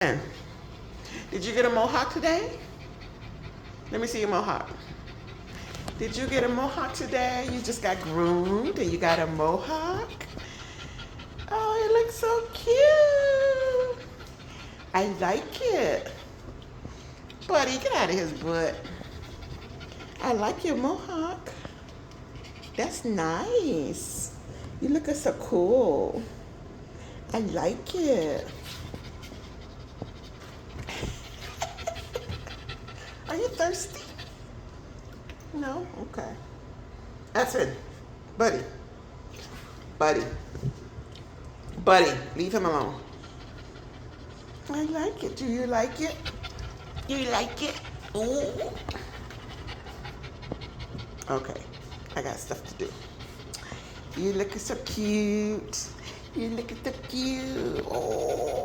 Did you get a mohawk today? Let me see your mohawk. Did you get a mohawk today? You just got groomed and you got a mohawk? Oh, it looks so cute. I like it. Buddy, get out of his butt. I like your mohawk. That's nice. You look so cool. I like it. Are you thirsty? No? Okay. Aspen, buddy. Buddy. Buddy, leave him alone. I like it. Do you like it? You like it? Ooh. Okay. I got stuff to do. You looking so cute. You looking so cute. Oh.